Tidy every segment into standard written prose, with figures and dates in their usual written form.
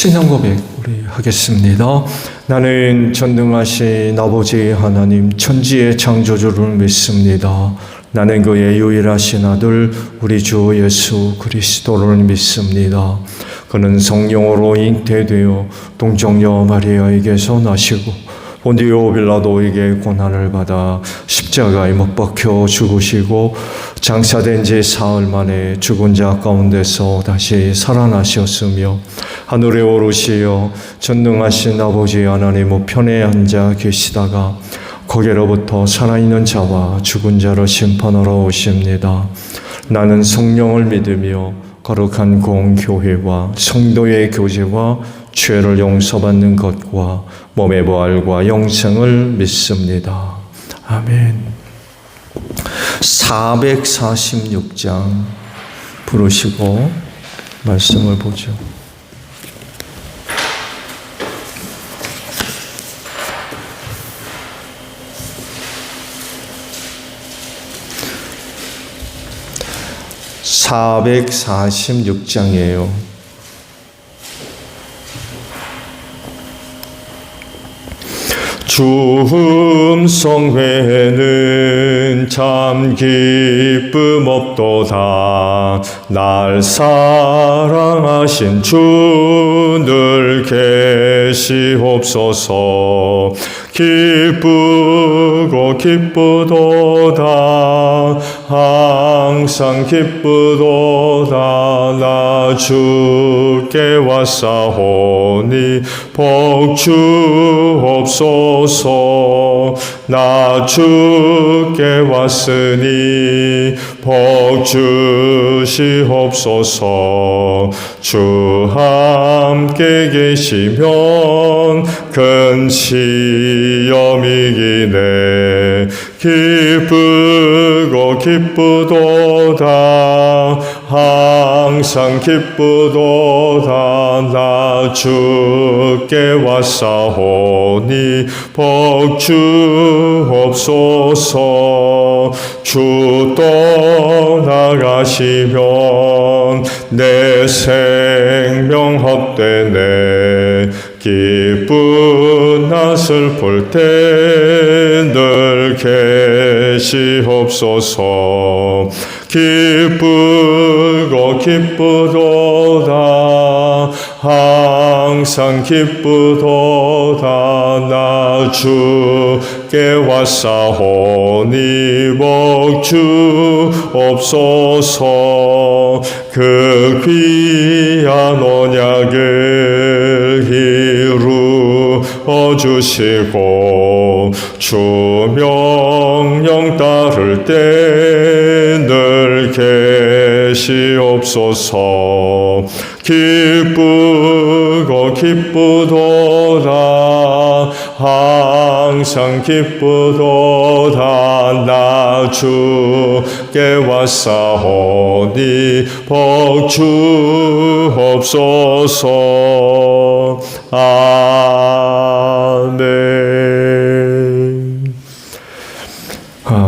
신앙 고백 우리 하겠습니다. 나는 전능하신 아버지 하나님 천지의 창조주를 믿습니다. 나는 그의 유일하신 아들 우리 주 예수 그리스도를 믿습니다. 그는 성령으로 잉태되어 동정녀 마리아에게서 나시고 본디오 빌라도에게 고난을 받아 십자가에 못 박혀 죽으시고 장사된 지 사흘 만에 죽은 자 가운데서 다시 살아나셨으며 하늘에 오르시어 전능하신 아버지 하나님 우편에 앉아 계시다가 거기로부터 살아있는 자와 죽은 자를 심판하러 오십니다. 나는 성령을 믿으며 거룩한 공교회와 성도의 교제와 죄를 용서받는 것과 몸의 부활과 영생을 믿습니다. 아멘. 446장 부르시고 말씀을 보죠. (446장이에요) 주 음성회는 참 기쁨 없도다. 날 사랑하신 주 늘 계시옵소서. 기쁘고 기쁘도다. 항상 기쁘도다. 나 주께 왔사오니 복 주옵소서. 나 주께 왔으니 복 주시옵소서. 주 함께 계시면 큰 시험이기네. 기쁘고 기쁘도다. 항상 기쁘도다. 나 주께 왔사오니 복 주옵소서. 주 떠나가시면 내 생명 헛되네. 기쁘나 슬플 때 늘 계시옵소서. 기쁘고 기쁘도다. 항상 기쁘도다. 나 주께 왔사오니 복 주옵소서. 그 귀한 언약을 이루어 주시고 주 명령 따를 때 늘 계시옵소서. 기쁘고 기쁘도다. 항상 기쁘도다. 나 주께 왔사오니 복 주옵소서. 아멘.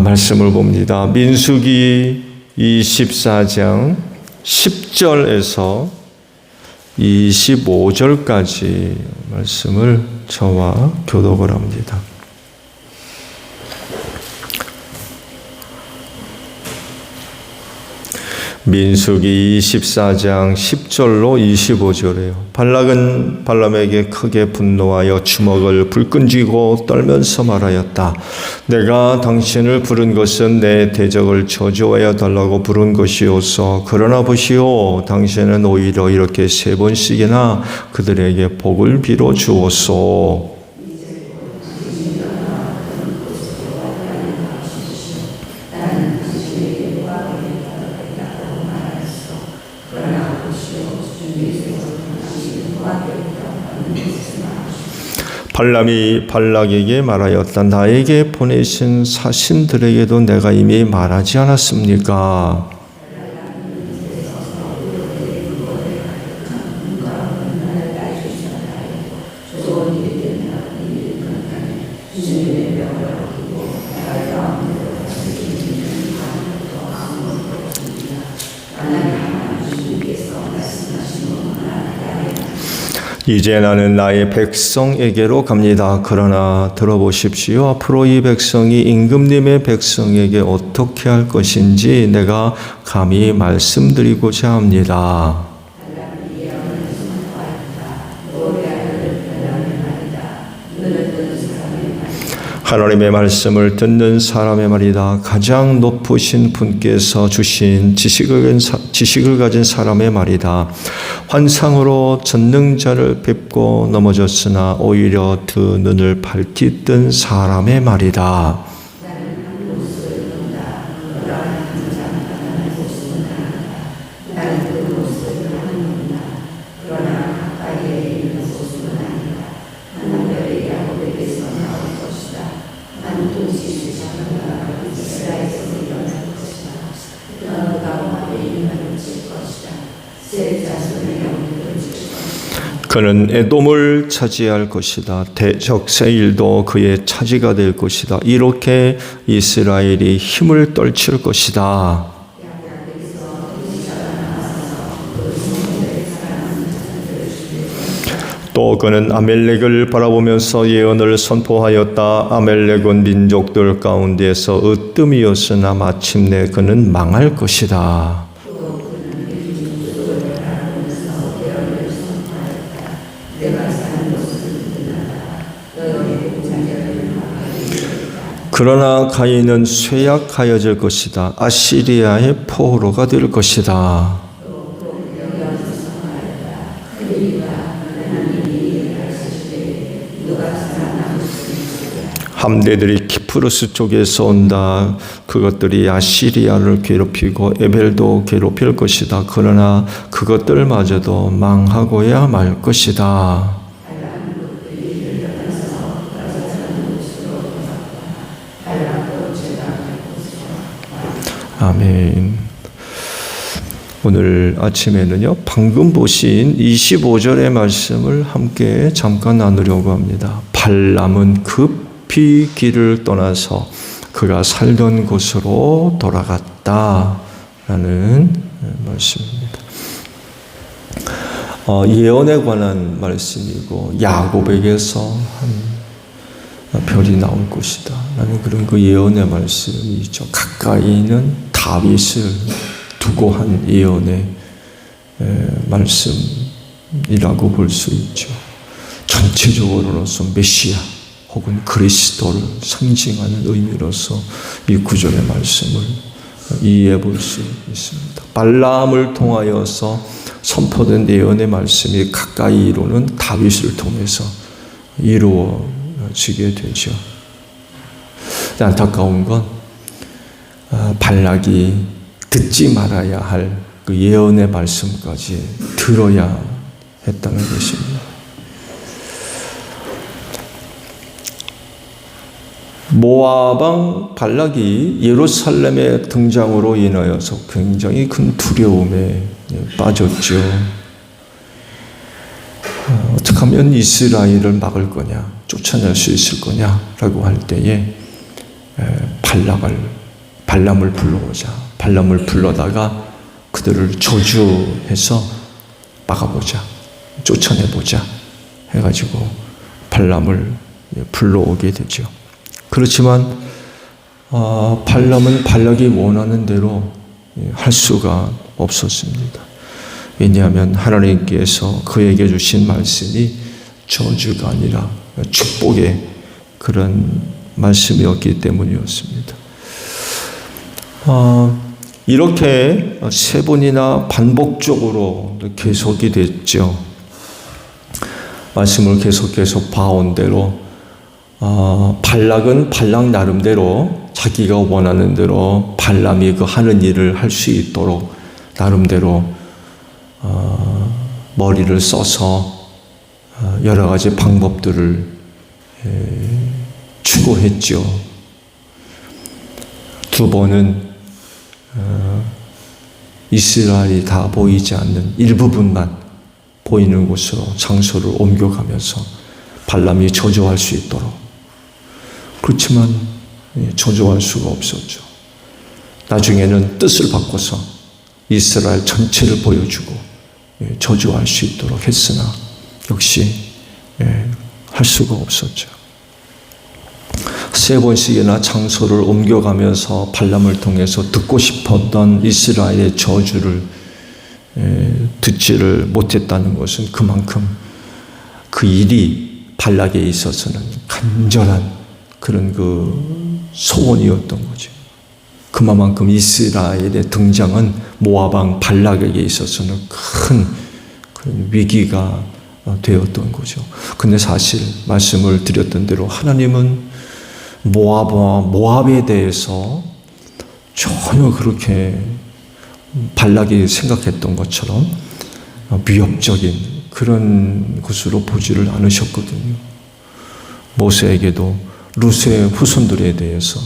말씀을 봅니다. 민수기 24장 10절에서 25절까지 말씀을 저와 교독을 합니다. 민수기 24장 10절로 25절이에요. 발락은 발람에게 크게 분노하여 주먹을 불끈쥐고 떨면서 말하였다. 내가 당신을 부른 것은 내 대적을 저주하여 달라고 부른 것이오소. 그러나 보시오, 당신은 오히려 이렇게 3번씩이나 그들에게 복을 빌어 주었소. 발람이 발락에게 말하였다. 나에게 보내신 사신들에게도 내가 이미 말하지 않았습니까? 이제 나는 나의 백성에게로 갑니다. 그러나 들어보십시오. 앞으로 이 백성이 임금님의 백성에게 어떻게 할 것인지 내가 감히 말씀드리고자 합니다. 하나님의 말씀을 듣는 사람의 말이다. 가장 높으신 분께서 주신 지식을 가진 사람의 말이다. 환상으로 전능자를 뵙고 넘어졌으나 오히려 두 눈을 밝히 뜬 사람의 말이다. 그는 에돔을 차지할 것이다. 대적 세일도 그의 차지가 될 것이다. 이렇게 이스라엘이 힘을 떨칠 것이다. 또 그는 아멜렉을 바라보면서 예언을 선포하였다. 아멜렉은 민족들 가운데서 으뜸이었으나 마침내 그는 망할 것이다. 그러나 가인은 쇠약하여질 것이다. 아시리아의 포로가 될 것이다. 함대들이 키프로스 쪽에서 온다. 그것들이 아시리아를 괴롭히고 에벨도 괴롭힐 것이다. 그러나 그것들마저도 망하고야 말 것이다. 아멘. 오늘 아침에는요, 방금 보신 25절의 말씀을 함께 잠깐 나누려고 합니다. 발람은 급히 길을 떠나서 그가 살던 곳으로 돌아갔다. 라는 말씀입니다. 예언에 관한 말씀이고, 야곱에게서 한 별이 나올 것이다. 라는 그런 그 예언의 말씀이죠. 가까이 있는 다윗을 두고 한 예언의 말씀이라고 볼 수 있죠. 전체적으로서 메시아 혹은 그리스도를 상징하는 의미로서 이 구절의 말씀을 이해해 볼 수 있습니다. 발람을 통하여서 선포된 예언의 말씀이 가까이 이루는 다윗을 통해서 이루어지게 되죠. 안타까운 건 발락이 듣지 말아야 할 그 예언의 말씀까지 들어야 했다는 것입니다. 모압 발락이 예루살렘의 등장으로 인하여서 굉장히 큰 두려움에 빠졌죠. 어떻게 하면 이스라엘을 막을 거냐, 쫓아낼 수 있을 거냐라고 할 때에 발람을 불러오자. 발람을 불러다가 그들을 저주해서 막아보자, 쫓아내보자 해가지고 발람을 불러오게 되죠. 그렇지만 발람은 발락이 원하는 대로 할 수가 없었습니다. 왜냐하면 하나님께서 그에게 주신 말씀이 저주가 아니라 축복의 그런 말씀이었기 때문이었습니다. 이렇게 세 번이나 반복적으로 계속이 됐죠. 말씀을 계속 봐온 대로 발락은 발락 나름대로 자기가 원하는 대로 발람이 그 하는 일을 할 수 있도록 나름대로 머리를 써서 여러 가지 방법들을 추구했죠. 두 번은 이스라엘이 다 보이지 않는 일부분만 보이는 곳으로 장소를 옮겨가면서 발람이 저주할 수 있도록. 그렇지만 저주할 수가 없었죠. 나중에는 뜻을 바꿔서 이스라엘 전체를 보여주고 저주할 수 있도록 했으나 역시 할 수가 없었죠. 3번씩이나 장소를 옮겨가면서 발람을 통해서 듣고 싶었던 이스라엘의 저주를 듣지를 못했다는 것은 그만큼 그 일이 발락에 있어서는 간절한 그런 그 소원이었던 거죠. 그만큼 이스라엘의 등장은 모압왕 발락에게 있어서는 큰 그런 위기가 되었던 거죠. 근데 사실 말씀을 드렸던 대로 하나님은 모압에 대해서 전혀 그렇게 발락이 생각했던 것처럼 위협적인 그런 것으로 보지를 않으셨거든요. 모세에게도 룻의 후손들에 대해서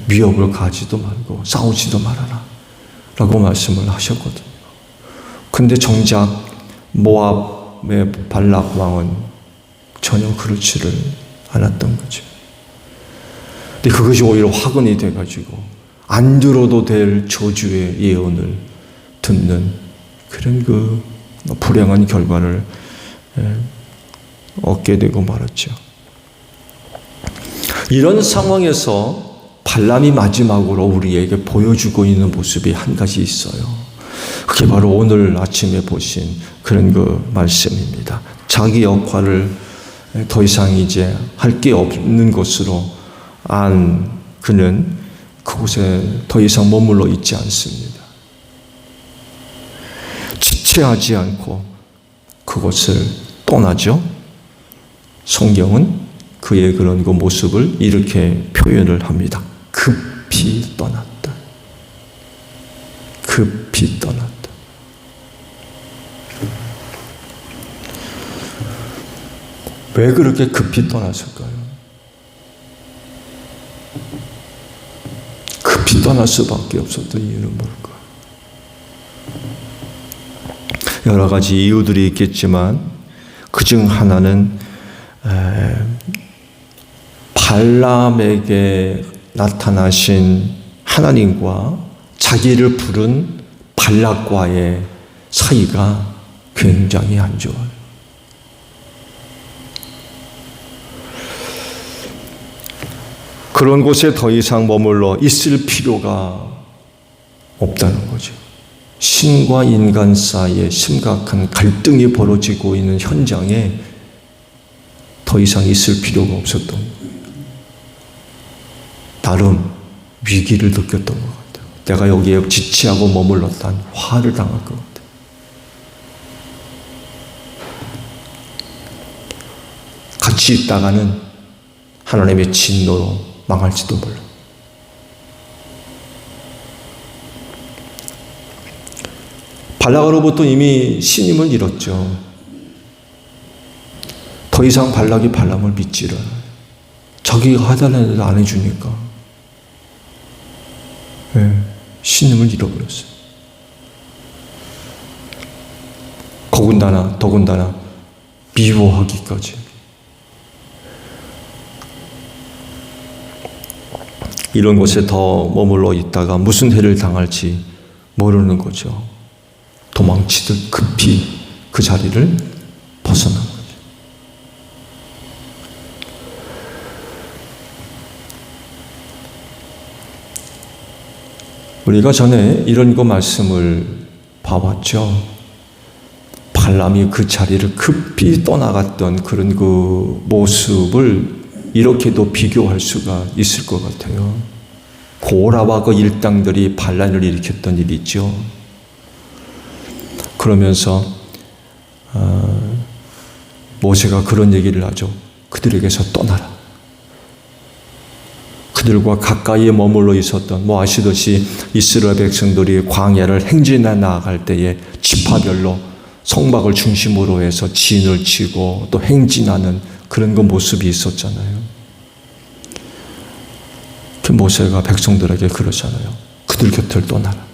위협을 가지도 말고 싸우지도 말아라 라고 말씀을 하셨거든요. 근데 정작 모압의 발락 왕은 전혀 그렇지를 않았던 거죠. 근데 그것이 오히려 화근이 돼가지고 안 들어도 될 저주의 예언을 듣는 그런 그 불행한 결과를 얻게 되고 말았죠. 이런 상황에서 발람이 마지막으로 우리에게 보여주고 있는 모습이 한 가지 있어요. 그게 바로 오늘 아침에 보신 그런 그 말씀입니다. 자기 역할을 더 이상 이제 할 게 없는 것으로 안 그는 그곳에 더 이상 머물러 있지 않습니다. 지체하지 않고 그곳을 떠나죠. 성경은 그의 그런 그 모습을 이렇게 표현을 합니다. 급히 떠났다. 급히 떠났다. 왜 그렇게 급히 떠났을까요? 급히 떠날 수밖에 없었던 이유는 뭘까? 여러 가지 이유들이 있겠지만 그중 하나는 발람에게 나타나신 하나님과 자기를 부른 발락과의 사이가 굉장히 안 좋아요. 그런 곳에 더 이상 머물러 있을 필요가 없다는 거죠. 신과 인간 사이에 심각한 갈등이 벌어지고 있는 현장에 더 이상 있을 필요가 없었던 거예요. 나름 위기를 느꼈던 것 같아요. 내가 여기에 지체하고 머물렀단 화를 당할 것 같아요. 같이 있다가는 하나님의 진노로 망할지도 몰라. 발락으로부터 이미 신임을 잃었죠. 더 이상 발락이 발람을 믿지를 않아요. 자기가 하자는 데도 안 해주니까 신임을 잃어버렸어요. 더군다나 미워하기까지. 이런 곳에 더 머물러 있다가 무슨 해를 당할지 모르는 거죠. 도망치듯 급히 그 자리를 벗어난 거죠. 우리가 전에 이런 거 말씀을 봐왔죠. 발람이 그 자리를 급히 떠나갔던 그런 그 모습을 이렇게도 비교할 수가 있을 것 같아요. 고라와 그 일당들이 반란을 일으켰던 일이 있죠. 그러면서 모세가 그런 얘기를 하죠. 그들에게서 떠나라. 그들과 가까이에 머물러 있었던, 아시듯이 이스라엘 백성들이 광야를 행진해 나아갈 때에 지파별로 성막을 중심으로 해서 진을 치고 또 행진하는 그런 그 모습이 있었잖아요. 그 모세가 백성들에게 그러잖아요. 그들 곁을 떠나라.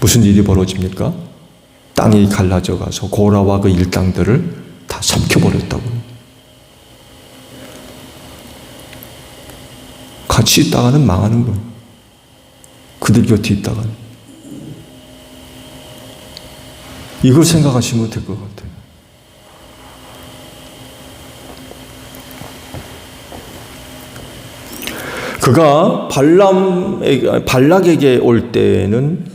무슨 일이 벌어집니까? 땅이 갈라져 가서 고라와 그 일당들을 다 삼켜버렸다고. 같이 있다가는 망하는 거예요. 그들 곁에 있다가는. 이걸 생각하시면 될 것 같아요. 그가 발락에게 올 때는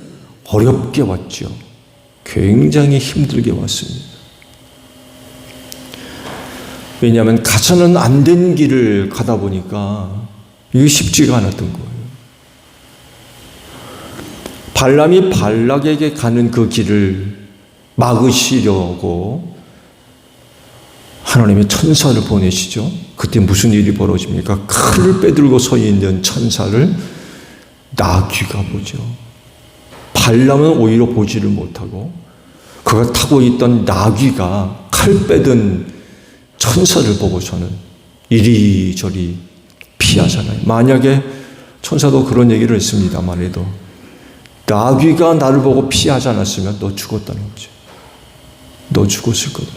어렵게 왔죠. 굉장히 힘들게 왔습니다. 왜냐하면 가서는 안 된 길을 가다 보니까 이게 쉽지가 않았던 거예요. 발람이 발락에게 가는 그 길을 막으시려고 하나님의 천사를 보내시죠. 그때 무슨 일이 벌어집니까? 칼을 빼들고 서 있는 천사를 나귀가 보죠. 발람은 오히려 보지를 못하고 그가 타고 있던 나귀가 칼 빼든 천사를 보고서는 이리저리 피하잖아요. 만약에 천사도 그런 얘기를 했습니다만 해도 나귀가 나를 보고 피하지 않았으면 너 죽었다는 거죠. 너 죽었을 거다.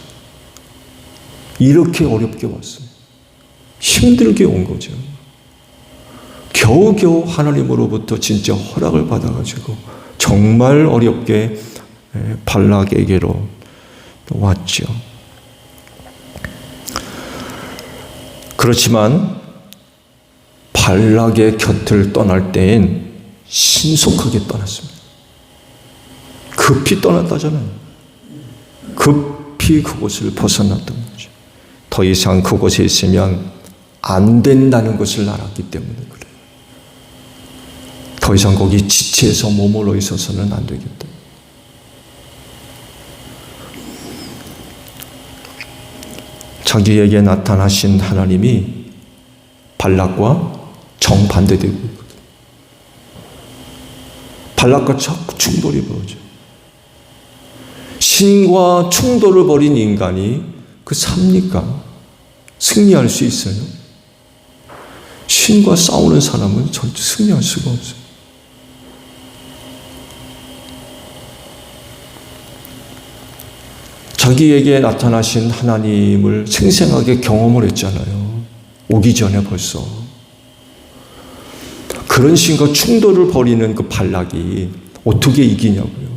이렇게 어렵게 왔어요. 힘들게 온 거죠. 겨우겨우 하나님으로부터 진짜 허락을 받아가지고 정말 어렵게 발락에게로 왔죠. 그렇지만 발락의 곁을 떠날 때엔 신속하게 떠났습니다. 급히 떠났다잖아요. 급히 그곳을 벗어났던 거죠. 더 이상 그곳에 있으면 안 된다는 것을 알았기 때문에 그래요. 더 이상 거기 지체해서 머물러 있어서는 안 되겠다. 자기에게 나타나신 하나님이 발락과 정반대되고 있거든요. 발락과 자꾸 충돌이 벌어져요. 신과 충돌을 벌인 인간이 그 삽니까? 승리할 수 있어요? 신과 싸우는 사람은 절대 승리할 수가 없어요. 자기에게 나타나신 하나님을 생생하게 경험을 했잖아요. 오기 전에 벌써. 그런 신과 충돌을 벌이는 그 발락이 어떻게 이기냐고요.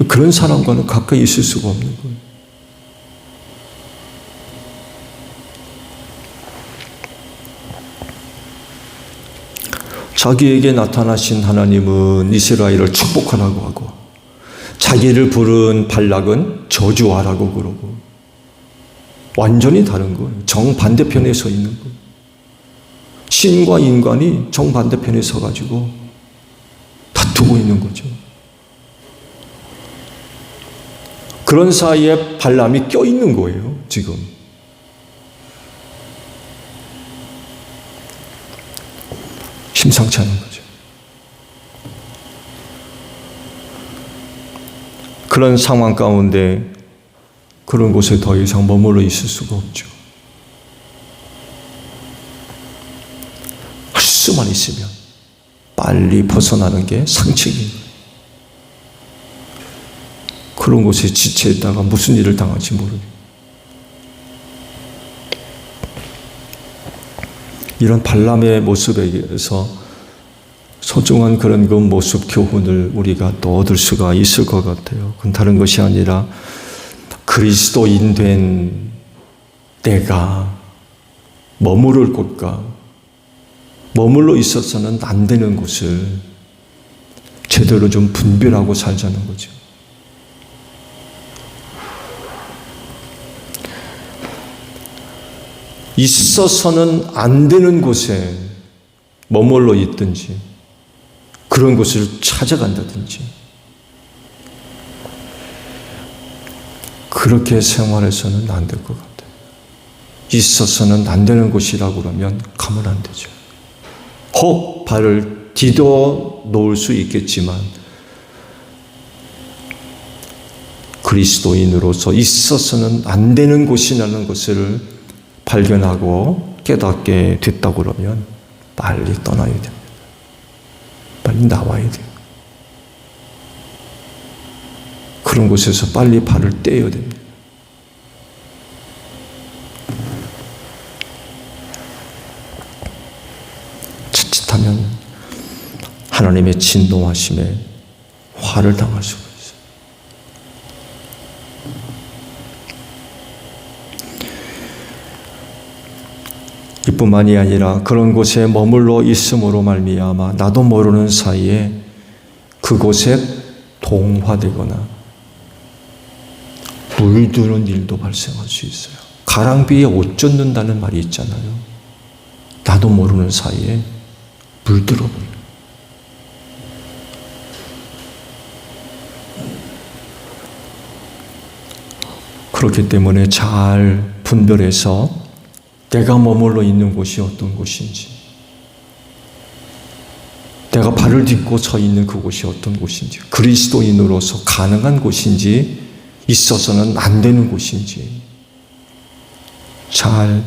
그런 사람과는 가까이 있을 수가 없는 거예요. 자기에게 나타나신 하나님은 이스라엘을 축복하라고 하고 자기를 부른 발락은 저주하라고 그러고 완전히 다른 거예요. 정반대편에 서 있는 거예요. 신과 인간이 정반대편에 서가지고 다투고 있는 거죠. 그런 사이에 발람이 껴있는 거예요, 지금. 심상치 않은 거죠. 그런 상황 가운데 그런 곳에 더 이상 머물러 있을 수가 없죠. 할 수만 있으면 빨리 벗어나는 게 상책이에요. 그런 곳에 지체했다가 무슨 일을 당할지 모르겠어요. 이런 발람의 모습에서 소중한 그런 그 모습 교훈을 우리가 또 얻을 수가 있을 것 같아요. 그건 다른 것이 아니라 그리스도인 된 내가 머무를 곳과 머물러 있어서는 안 되는 곳을 제대로 좀 분별하고 살자는 거죠. 있어서는 안 되는 곳에 머물러 있든지 그런 곳을 찾아간다든지 그렇게 생활해서는 안 될 것 같아요. 있어서는 안 되는 곳이라고 그러면 가면 안 되죠. 혹 발을 디뎌 놓을 수 있겠지만 그리스도인으로서 있어서는 안 되는 곳이라는 것을 발견하고 깨닫게 됐다고 그러면 빨리 떠나야 됩니다. 빨리 나와야 돼요. 그런 곳에서 빨리 발을 떼야 됩니다. 자칫하면 하나님의 진노하심에 화를 당할 수가 있어요. 이뿐만이 아니라 그런 곳에 머물러 있음으로 말미암아 나도 모르는 사이에 그곳에 동화되거나 물드는 일도 발생할 수 있어요. 가랑비에 옷 젖는다는 말이 있잖아요. 나도 모르는 사이에 물들어버려요. 그렇기 때문에 잘 분별해서 내가 머물러 있는 곳이 어떤 곳인지, 내가 발을 딛고 서 있는 그곳이 어떤 곳인지, 그리스도인으로서 가능한 곳인지, 있어서는 안 되는 곳인지 잘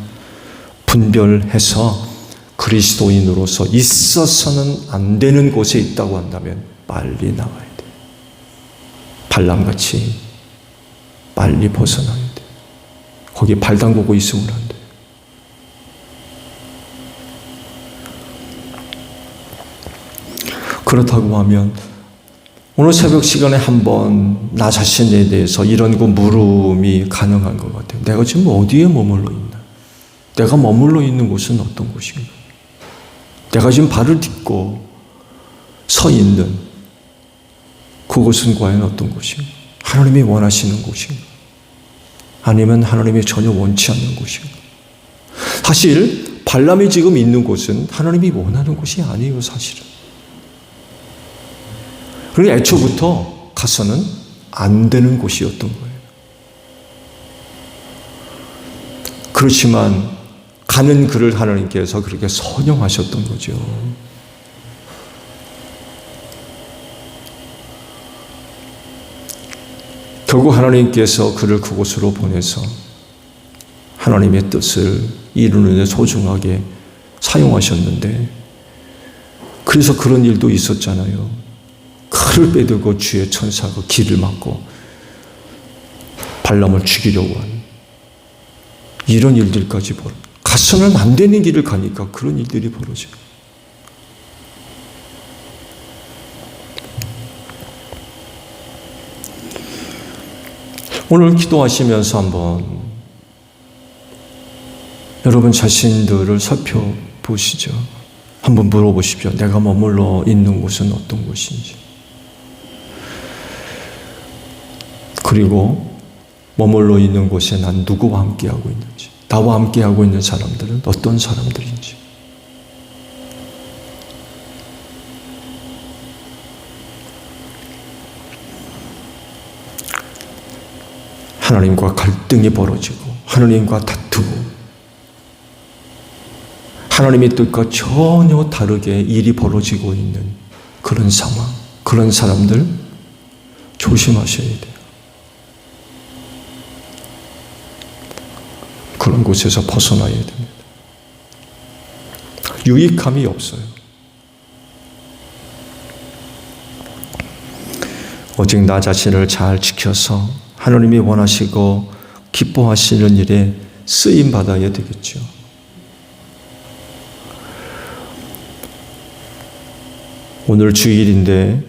분별해서 그리스도인으로서 있어서는 안 되는 곳에 있다고 한다면 빨리 나와야 돼요. 발람같이 빨리 벗어나야 돼요. 거기에 발 담그고 있으면 안 돼요. 그렇다고 하면 오늘 새벽 시간에 한번 나 자신에 대해서 이런 거 물음이 가능한 것 같아요. 내가 지금 어디에 머물러 있나? 내가 머물러 있는 곳은 어떤 곳인가? 내가 지금 발을 딛고 서 있는 그곳은 과연 어떤 곳인가? 하나님이 원하시는 곳인가? 아니면 하나님이 전혀 원치 않는 곳인가? 사실 발람이 지금 있는 곳은 하나님이 원하는 곳이 아니에요, 사실은. 그리고 애초부터 가서는 안 되는 곳이었던 거예요. 그렇지만 가는 그를 하나님께서 그렇게 선용하셨던 거죠. 결국 하나님께서 그를 그곳으로 보내서 하나님의 뜻을 이루는 데 소중하게 사용하셨는데, 그래서 그런 일도 있었잖아요. 칼을 빼들고 주의 천사가 길을 막고 발람을 죽이려고 하는 이런 일들까지 가서는 안 되는 길을 가니까 그런 일들이 벌어져요. 오늘 기도하시면서 한번 여러분 자신들을 살펴보시죠. 한번 물어보십시오. 내가 머물러 있는 곳은 어떤 곳인지. 그리고 머물러 있는 곳에 난 누구와 함께하고 있는지, 나와 함께하고 있는 사람들은 어떤 사람들인지. 하나님과 갈등이 벌어지고 하나님과 다투고 하나님의 뜻과 전혀 다르게 일이 벌어지고 있는 그런 상황, 그런 사람들 조심하셔야 돼요. 그런 곳에서 벗어나야 됩니다. 유익함이 없어요. 오직 나 자신을 잘 지켜서 하나님이 원하시고 기뻐하시는 일에 쓰임 받아야 되겠죠. 오늘 주일인데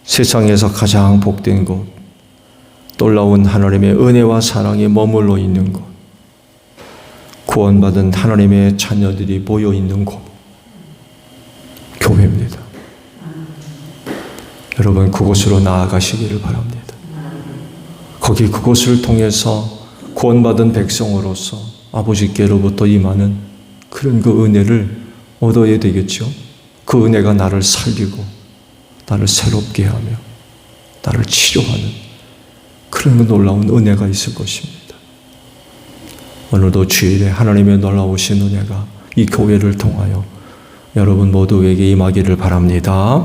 세상에서 가장 복된 곳, 놀라운 하나님의 은혜와 사랑이 머물러 있는 곳, 구원받은 하나님의 자녀들이 모여 있는 곳, 교회입니다. 여러분 그곳으로 나아가시기를 바랍니다. 거기 그곳을 통해서 구원받은 백성으로서 아버지께로부터 임하는 그런 그 은혜를 얻어야 되겠죠. 그 은혜가 나를 살리고 나를 새롭게 하며 나를 치료하는 그런 놀라운 은혜가 있을 것입니다. 오늘도 주일에 하나님의 놀라우신 은혜가 이 교회를 통하여 여러분 모두에게 임하기를 바랍니다.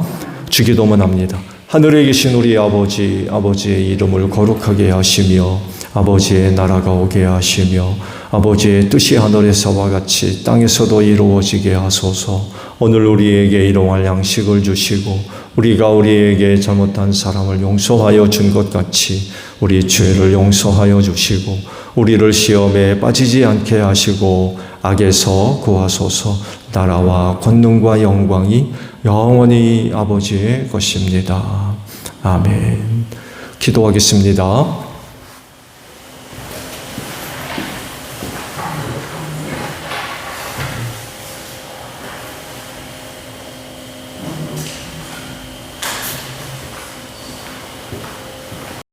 주기도문 합니다. 하늘에 계신 우리 아버지, 아버지의 이름을 거룩하게 하시며 아버지의 나라가 오게 하시며 아버지의 뜻이 하늘에서와 같이 땅에서도 이루어지게 하소서. 오늘 우리에게 일용할 양식을 주시고 우리가 우리에게 잘못한 사람을 용서하여 준 것 같이 우리 죄를 용서하여 주시고 우리를 시험에 빠지지 않게 하시고 악에서 구하소서. 나라와 권능과 영광이 영원히 아버지의 것입니다. 아멘. 기도하겠습니다.